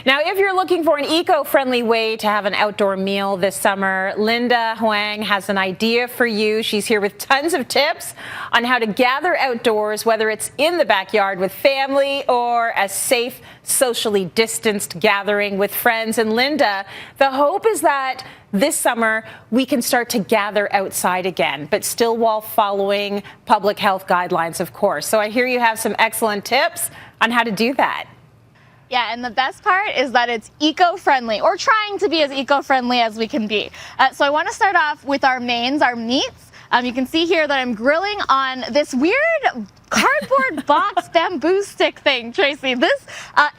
Now, if you're looking for an eco-friendly way to have an outdoor meal this summer, Linda Huang has an idea for you. She's here with tons of tips on how to gather outdoors, whether it's in the backyard with family or a safe, socially distanced gathering with friends. And Linda, the hope is that this summer we can start to gather outside again, but still while following public health guidelines, of course. So I hear you have some excellent tips on how to do that. Yeah, and the best part is that it's eco-friendly, or trying to be as eco-friendly as we can be. So I want to start off with our mains, our meats. You can see here that I'm grilling on this weird cardboard box bamboo stick thing, Tracy. This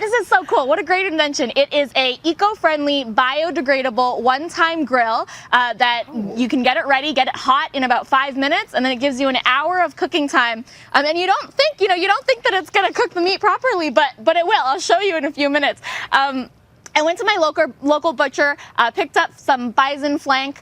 is so cool. What a great invention. It is a eco-friendly, biodegradable, one-time grill that you can get it ready, get it hot in about 5 minutes, and then it gives you an hour of cooking time. And you don't think, you don't think that it's going to cook the meat properly, but it will. I'll show you in a few minutes. I went to my local butcher, picked up some bison flank,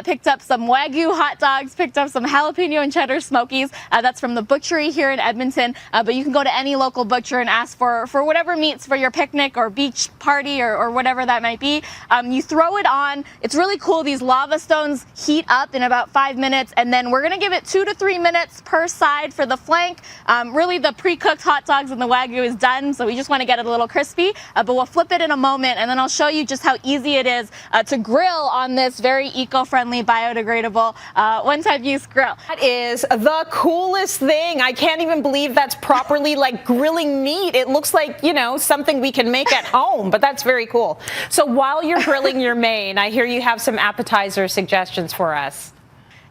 picked up some Wagyu hot dogs, picked up some jalapeno and cheddar smokies. That's from the butchery here in Edmonton. But you can go to any local butcher and ask for whatever meats for your picnic or beach party or whatever that might be. You throw it on. It's really cool. These lava stones heat up in about 5 minutes, and then we're going to give it 2 to 3 minutes per side for the flank. Really, the pre-cooked hot dogs and the Wagyu is done, so we just want to get it a little crispy. But we'll flip it in a moment, and then I'll show you just how easy it is to grill on this very eco-friendly, biodegradable, one-time use grill. That is the coolest thing. I can't even believe that's properly like grilling meat. It looks like, something we can make at home, but that's very cool. So while you're grilling your main, I hear you have some appetizer suggestions for us.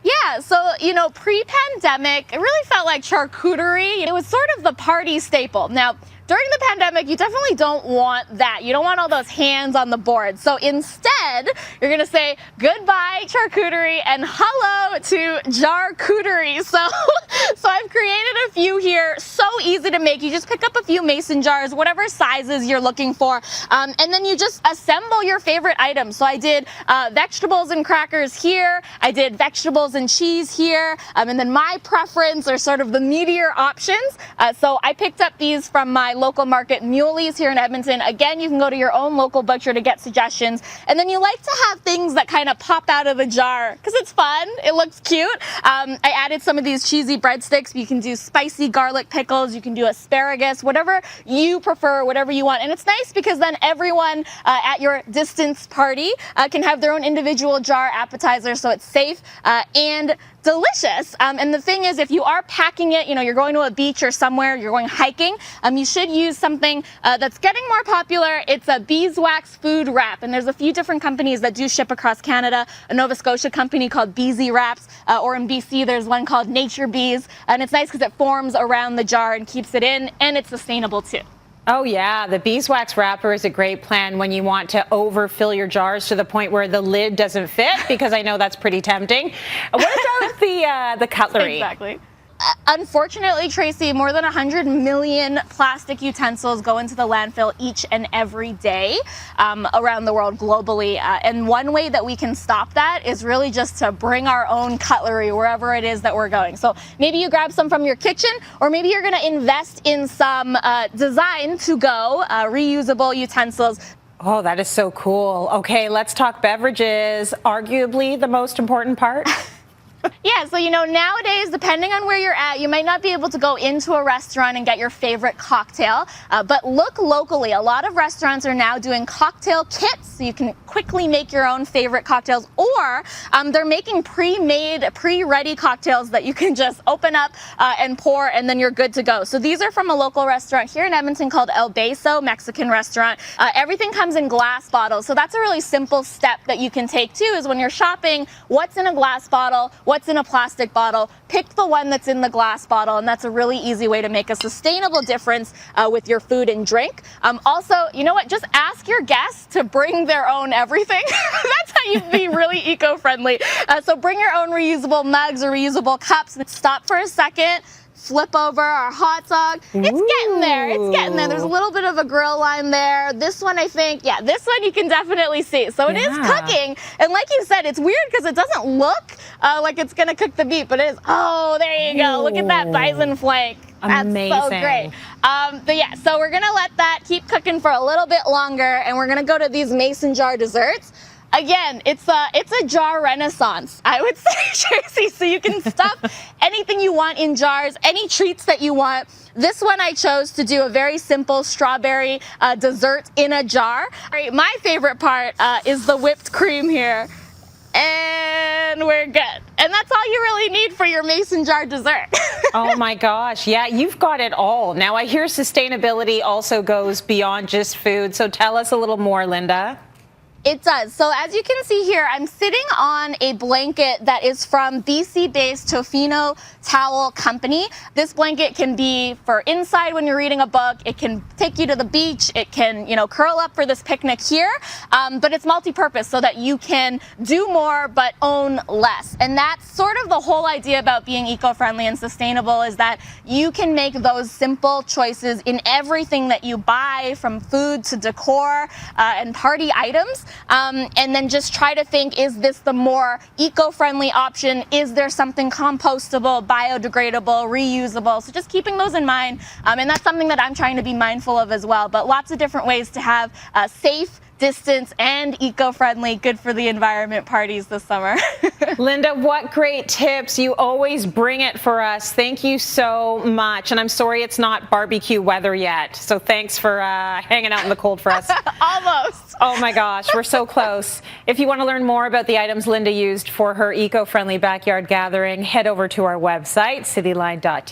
Yeah, so, pre-pandemic, it really felt like charcuterie. It was sort of the party staple. Now, during the pandemic, you definitely don't want that. You don't want all those hands on the board. So instead, you're going to say goodbye charcuterie and hello to jarcuterie. So I've created a few here. So easy to make. You just pick up a few mason jars, whatever sizes you're looking for, and then you just assemble your favorite items. So I did vegetables and crackers here. I did vegetables and cheese here. And then my preference are sort of the meatier options. So I picked up these from my local market, Muley's here in Edmonton. Again, you can go to your own local butcher to get suggestions. And then you like to have things that kind of pop out of the jar because it's fun. It looks cute. I added some of these cheesy breadsticks. You can do spicy garlic pickles. You can do asparagus, whatever you prefer, whatever you want. And it's nice because then everyone at your distance party can have their own individual jar appetizer, so it's safe and delicious. And the thing is, if you are packing it, you're going to a beach or somewhere, you're going hiking, you should use something that's getting more popular. It's a beeswax food wrap, and there's a few different companies that do ship across Canada. A Nova Scotia company called Beesy Wraps, or in BC there's one called Nature Bees, and it's nice because it forms around the jar and keeps it in, and it's sustainable too. Oh yeah, the beeswax wrapper is a great plan when you want to overfill your jars to the point where the lid doesn't fit, because I know that's pretty tempting. What about the cutlery? Exactly. Unfortunately, Tracy, more than 100 million plastic utensils go into the landfill each and every day around the world globally. And one way that we can stop that is really just to bring our own cutlery wherever it is that we're going. So maybe you grab some from your kitchen, or maybe you're going to invest in some design to go reusable utensils. Oh, that is so cool. Okay, let's talk beverages. Arguably the most important part. Yeah, so nowadays, depending on where you're at, you might not be able to go into a restaurant and get your favorite cocktail, but look locally. A lot of restaurants are now doing cocktail kits, so you can quickly make your own favorite cocktails, or they're making pre-made, pre-ready cocktails that you can just open up and pour, and then you're good to go. So these are from a local restaurant here in Edmonton called El Beso, Mexican restaurant. Everything comes in glass bottles, so that's a really simple step that you can take too, is when you're shopping, what's in a glass bottle, what's in a plastic bottle, pick the one that's in the glass bottle, and that's a really easy way to make a sustainable difference with your food and drink. Also, just ask your guests to bring their own everything. That's how you be really eco-friendly. So bring your own reusable mugs or reusable cups. Stop for a second. Flip over our hot dog. It's getting there. It's getting there. There's a little bit of a grill line there. This one, I think, this one you can definitely see. So it is cooking. And like you said, it's weird because it doesn't look like it's going to cook the meat, but it is. Oh, there you go. Look at that bison flank. Amazing. That's so great. But yeah, so we're gonna let that keep cooking for a little bit longer, and we're gonna go to these mason jar desserts. Again, it's a jar renaissance, I would say, Tracy. So you can stuff anything you want in jars, any treats that you want. This one I chose to do a very simple strawberry dessert in a jar. All right, my favorite part is the whipped cream here. And we're good. And that's all you really need for your mason jar dessert. Oh my gosh. Yeah, you've got it all. Now I hear sustainability also goes beyond just food. So tell us a little more, Linda. It does. So as you can see here, I'm sitting on a blanket that is from BC-based Tofino Towel Company. This blanket can be for inside when you're reading a book. It can take you to the beach. It can, curl up for this picnic here. But it's multi-purpose so that you can do more but own less. And that's sort of the whole idea about being eco-friendly and sustainable, is that you can make those simple choices in everything that you buy, from food to decor and party items. And then just try to think, is this the more eco-friendly option? Is there something compostable, biodegradable, reusable? So just keeping those in mind. And that's something that I'm trying to be mindful of as well. But lots of different ways to have safe, distance, and eco-friendly, good for the environment parties this summer. Linda, what great tips. You always bring it for us. Thank you so much. And I'm sorry it's not barbecue weather yet. So thanks for hanging out in the cold for us. Almost. Oh my gosh, we're so close. If you want to learn more about the items Linda used for her eco-friendly backyard gathering, head over to our website, cityline.tv.